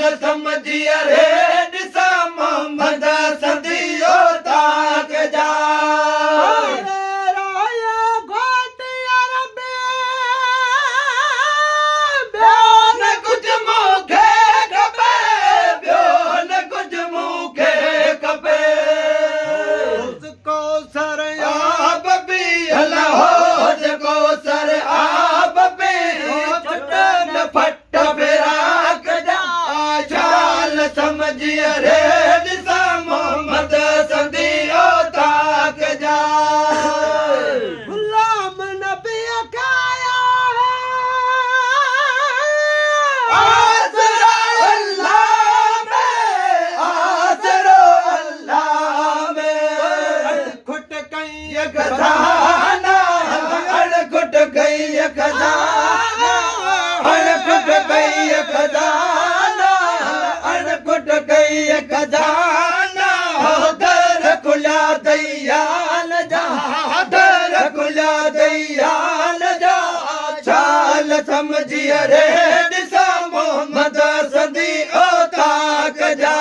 समझिया रे दिसा मोहम्मद सदियो ताक जा समझिए रे दिसा मोहम्मद सदियो ताक जा गुलाम नबी काया आसरा अल्लाह में आसरा अल्लाह में खुट गई खजाना खुट गई खजाना खुट गई खजाना खजाना दर खुला दयाल जा दर खुला दयाल जा चाल समझिए रे दिसा मोहम्मद सदियो ताक जा